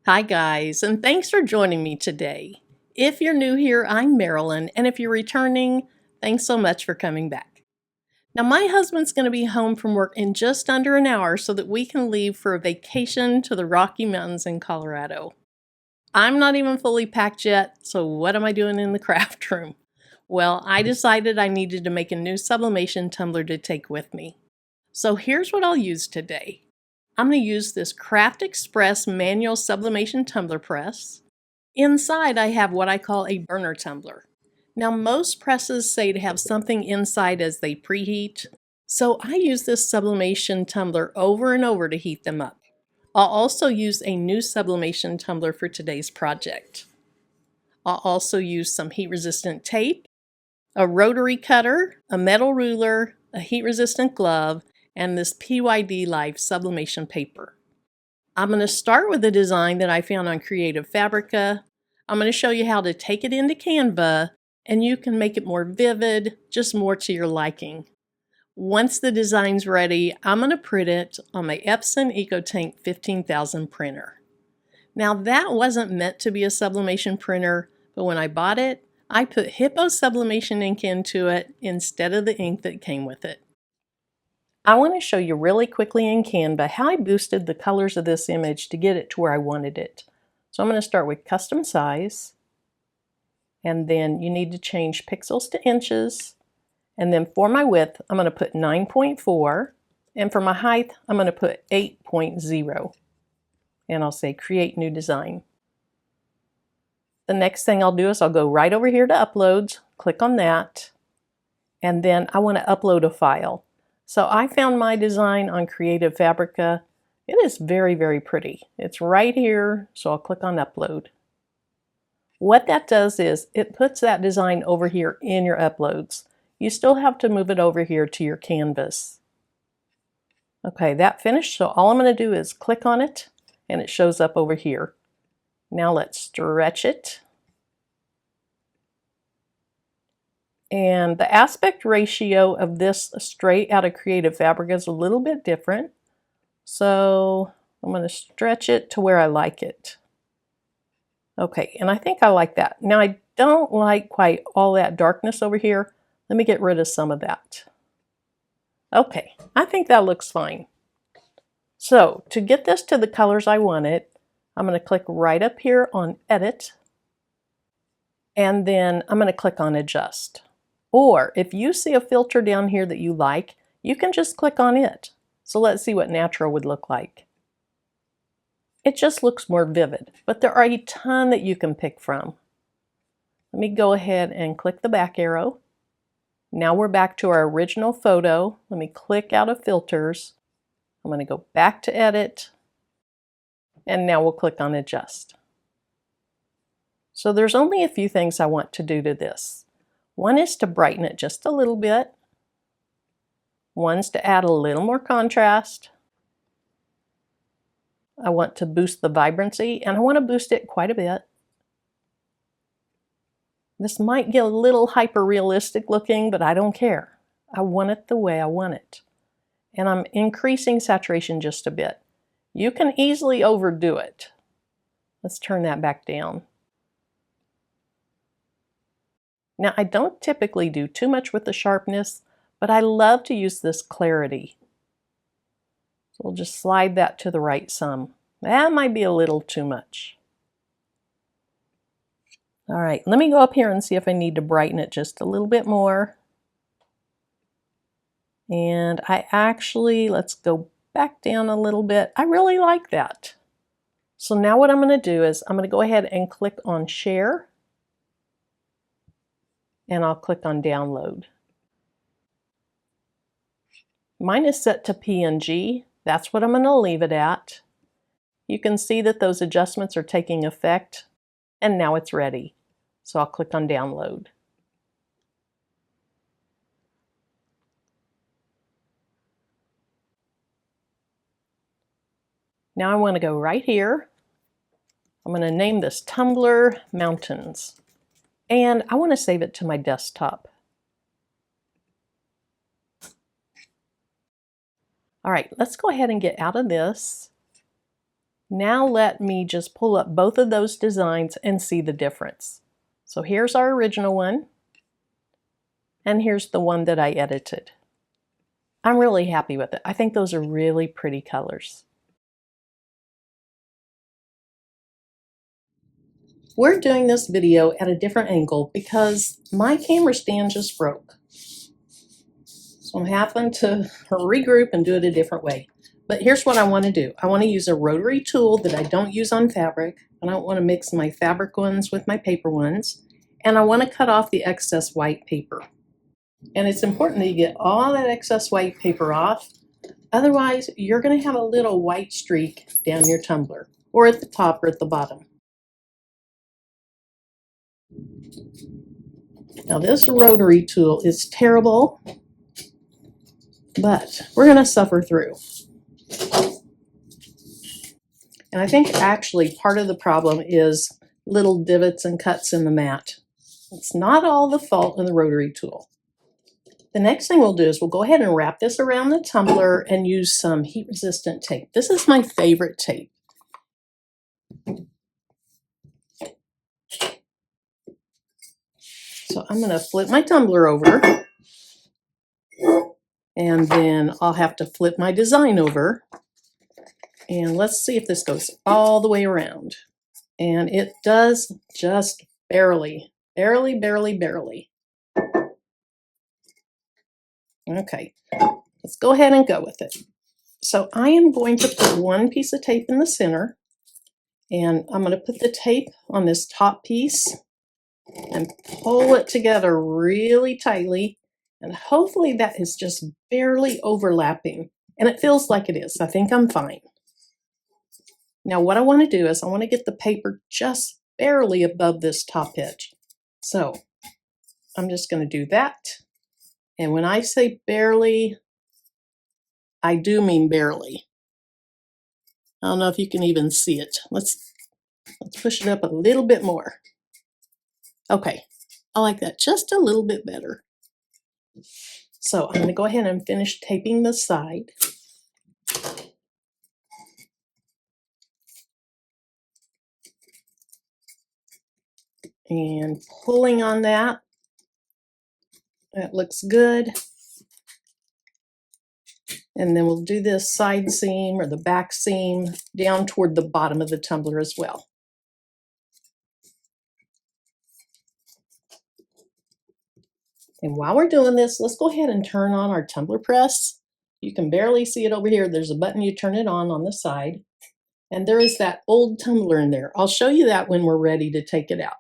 Hi guys, and thanks for joining me today. If you're new here, I'm Marilyn, and if you're returning, thanks so much for coming back. Now, my husband's going to be home from work in just under an hour so that we can leave for a vacation to the Rocky Mountains in Colorado. I'm not even fully packed yet, so what am I doing in the craft room? Well, I decided I needed to make a new sublimation tumbler to take with me. So here's what I'll use today. I'm going to use this Craft Express manual sublimation tumbler press. Inside I have what I call a burner tumbler. Now most presses say to have something inside as they preheat, so I use this sublimation tumbler over and over to heat them up. I'll also use a new sublimation tumbler for today's project. I'll also use some heat-resistant tape, a rotary cutter, a metal ruler, a heat-resistant glove, and this PYD Life sublimation paper. I'm going to start with a design that I found on Creative Fabrica. I'm going to show you how to take it into Canva, and you can make it more vivid, just more to your liking. Once the design's ready, I'm going to print it on my Epson EcoTank 15,000 printer. Now that wasn't meant to be a sublimation printer, but when I bought it, I put Hippo sublimation ink into it instead of the ink that came with it. I want to show you really quickly in Canva how I boosted the colors of this image to get it to where I wanted it. So I'm going to start with custom size, and then you need to change pixels to inches, and then for my width I'm going to put 9.4, and for my height I'm going to put 8.0, and I'll say create new design. The next thing I'll do is I'll go right over here to uploads, click on that, and then I want to upload a file. So I found my design on Creative Fabrica. It is very, very pretty. It's right here, so I'll click on upload. What that does is it puts that design over here in your uploads. You still have to move it over here to your canvas. Okay, that finished, so all I'm going to do is click on it and it shows up over here. Now let's stretch it. And the aspect ratio of this straight out of Creative Fabrica is a little bit different. So I'm going to stretch it to where I like it. Okay, and I think I like that. Now I don't like quite all that darkness over here. Let me get rid of some of that. Okay, I think that looks fine. So to get this to the colors I want it, I'm going to click right up here on Edit, and then I'm going to click on Adjust. Or if you see a filter down here that you like, you can just click on it. So let's see what natural would look like. It just looks more vivid, but there are a ton that you can pick from. Let me go ahead and click the back arrow. Now we're back to our original photo. Let me click out of filters. I'm going to go back to edit, and now we'll click on adjust. So there's only a few things I want to do to this. One is to brighten it just a little bit. One's to add a little more contrast. I want to boost the vibrancy, and I want to boost it quite a bit. This might get a little hyper-realistic looking, but I don't care. I want it the way I want it. And I'm increasing saturation just a bit. You can easily overdo it. Let's turn that back down. Now, I don't typically do too much with the sharpness, but I love to use this clarity. So we'll just slide that to the right some. That might be a little too much. All right, let me go up here and see if I need to brighten it just a little bit more. And let's go back down a little bit. I really like that. So now what I'm going to do is I'm going to go ahead and click on Share, and I'll click on Download. Mine is set to PNG. That's what I'm going to leave it at. You can see that those adjustments are taking effect, and now it's ready. So I'll click on Download. Now I want to go right here. I'm going to name this Tumbler Mountains, and I want to save it to my desktop. All right, let's go ahead and get out of this. Now let me just pull up both of those designs and see the difference. So here's our original one, and here's the one that I edited. I'm really happy with it. I think those are really pretty colors. We're doing this video at a different angle because my camera stand just broke. So I'm having to regroup and do it a different way. But here's what I want to do. I want to use a rotary tool that I don't use on fabric. I don't want to mix my fabric ones with my paper ones. And I want to cut off the excess white paper. And it's important that you get all that excess white paper off. Otherwise, you're going to have a little white streak down your tumbler, or at the top or at the bottom. Now this rotary tool is terrible, but we're going to suffer through. And I think actually part of the problem is little divots and cuts in the mat. It's not all the fault of the rotary tool. The next thing we'll do is we'll go ahead and wrap this around the tumbler and use some heat-resistant tape. This is my favorite tape. So I'm going to flip my tumbler over, and then I'll have to flip my design over. And let's see if this goes all the way around. And it does just barely. Okay, let's go ahead and go with it. So I am going to put one piece of tape in the center, and I'm going to put the tape on this top piece and pull it together really tightly, and hopefully that is just barely overlapping, and it feels like it is. I think I'm fine. Now what I want to do is I want to get the paper just barely above this top edge. So I'm just going to do that. And when I say barely, I do mean barely. I don't know if you can even see it. Let's push it up a little bit more. Okay, I like that just a little bit better. So I'm going to go ahead and finish taping the side. And pulling on that. That looks good. And then we'll do this side seam or the back seam down toward the bottom of the tumbler as well. And while we're doing this, let's go ahead and turn on our tumbler press. You can barely see it over here. There's a button you turn it on the side. And there is that old tumbler in there. I'll show you that when we're ready to take it out.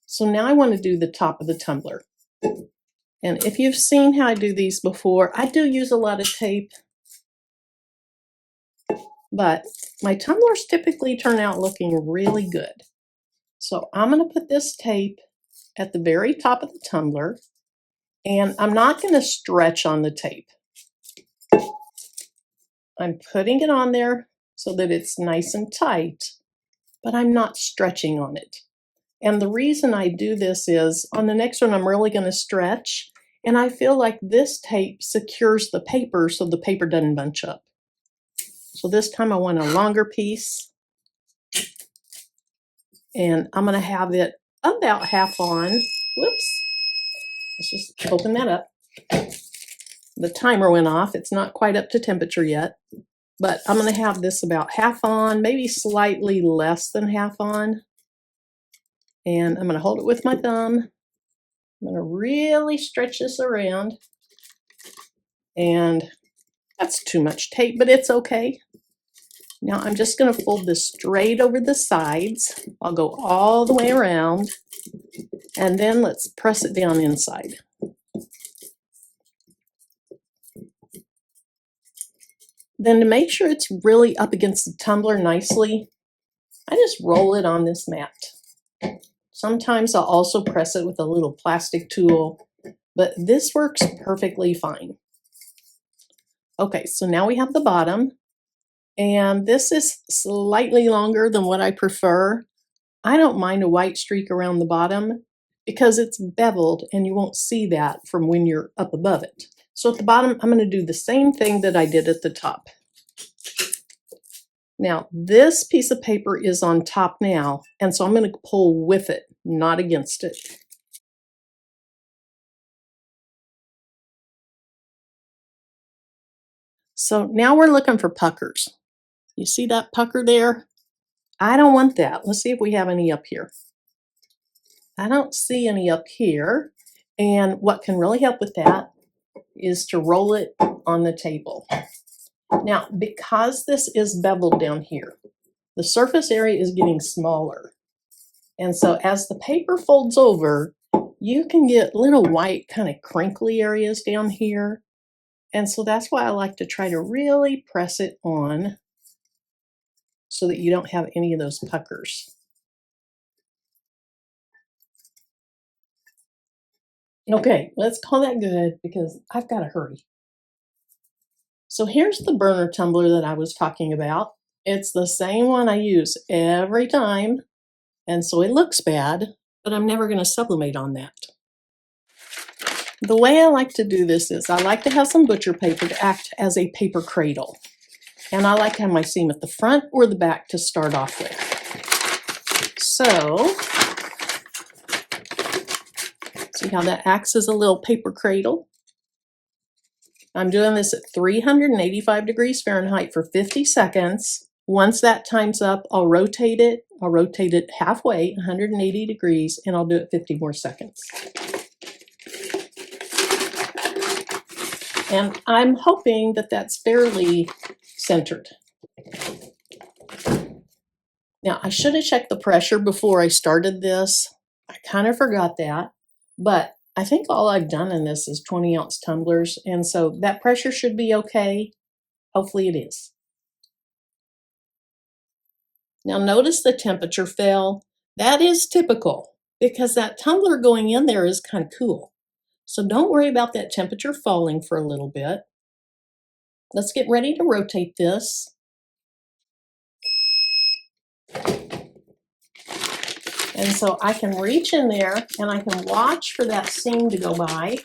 So now I want to do the top of the tumbler. And if you've seen how I do these before, I do use a lot of tape, but my tumblers typically turn out looking really good. So I'm going to put this tape at the very top of the tumbler, and I'm not going to stretch on the tape. I'm putting it on there so that it's nice and tight, but I'm not stretching on it. And the reason I do this is on the next one, I'm really going to stretch, and I feel like this tape secures the paper so the paper doesn't bunch up. So this time I want a longer piece, and I'm going to have it about half on. Whoops. Let's just open that up. The timer went off. It's not quite up to temperature yet, but I'm going to have this about half on, maybe slightly less than half on. And I'm going to hold it with my thumb. I'm going to really stretch this around. And that's too much tape, but it's okay. Now I'm just going to fold this straight over the sides. I'll go all the way around, and then let's press it down inside. Then to make sure it's really up against the tumbler nicely, I just roll it on this mat. Sometimes I'll also press it with a little plastic tool, but this works perfectly fine. Okay, so now we have the bottom, and this is slightly longer than what I prefer. I don't mind a white streak around the bottom because it's beveled and you won't see that from when you're up above it. So at the bottom, I'm going to do the same thing that I did at the top. Now, this piece of paper is on top now, and so I'm going to pull with it, not against it. So now we're looking for puckers. You see that pucker there? I don't want that. Let's see if we have any up here. I don't see any up here. And what can really help with that is to roll it on the table. Now, because this is beveled down here, the surface area is getting smaller. And so as the paper folds over, you can get little white kind of crinkly areas down here. And so that's why I like to try to really press it on so that you don't have any of those puckers. Okay, let's call that good because I've got to hurry. So here's the burner tumbler that I was talking about. It's the same one I use every time, and so it looks bad, but I'm never going to sublimate on that. The way I like to do this is I like to have some butcher paper to act as a paper cradle. And I like to have my seam at the front or the back to start off with. So, see how that acts as a little paper cradle? I'm doing this at 385 degrees Fahrenheit for 50 seconds. Once that time's up, I'll rotate it. I'll rotate it halfway, 180 degrees, and I'll do it 50 more seconds. And I'm hoping that that's fairly centered. Now, I should have checked the pressure before I started this. I kind of forgot that, but I think all I've done in this is 20-ounce tumblers, and so that pressure should be okay. Hopefully it is. Now notice the temperature fell. That is typical because that tumbler going in there is kind of cool. So don't worry about that temperature falling for a little bit. Let's get ready to rotate this. And so I can reach in there and I can watch for that seam to go by.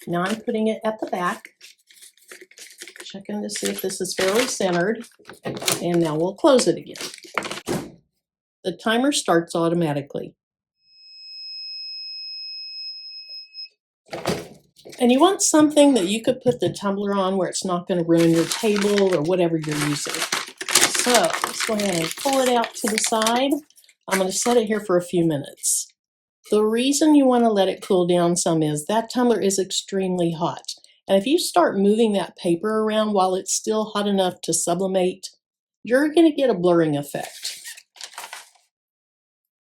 Now I'm putting it at the back, checking to see if this is fairly centered. And now we'll close it again. The timer starts automatically. And you want something that you could put the tumbler on where it's not going to ruin your table or whatever you're using. So let's go ahead and pull it out to the side. I'm going to set it here for a few minutes. The reason you want to let it cool down some is that tumbler is extremely hot. And if you start moving that paper around while it's still hot enough to sublimate, you're going to get a blurring effect.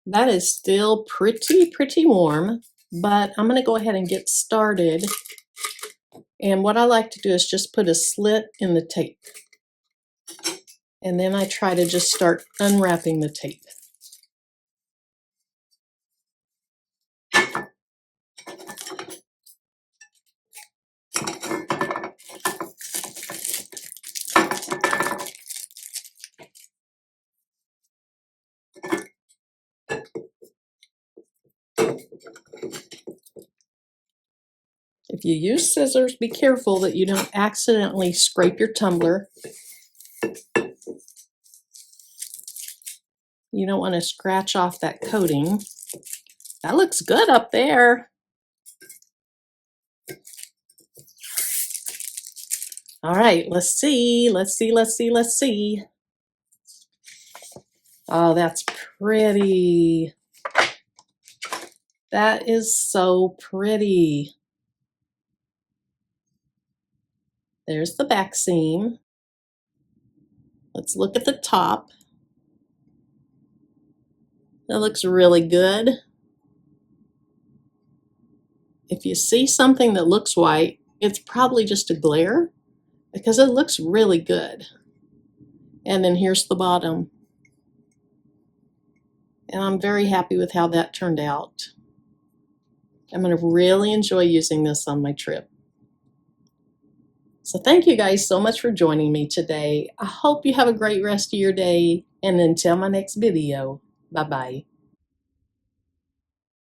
That is still pretty warm, but I'm going to go ahead and get started. And what I like to do is just put a slit in the tape. And then I try to just start unwrapping the tape. If you use scissors, be careful that you don't accidentally scrape your tumbler. You don't want to scratch off that coating. That looks good up there. All right, let's see. Oh, that's pretty. That is so pretty. There's the back seam. Let's look at the top. That looks really good. If you see something that looks white, it's probably just a glare because it looks really good. And then here's the bottom. And I'm very happy with how that turned out. I'm going to really enjoy using this on my trip. So thank you guys so much for joining me today. I hope you have a great rest of your day. And until my next video, bye-bye.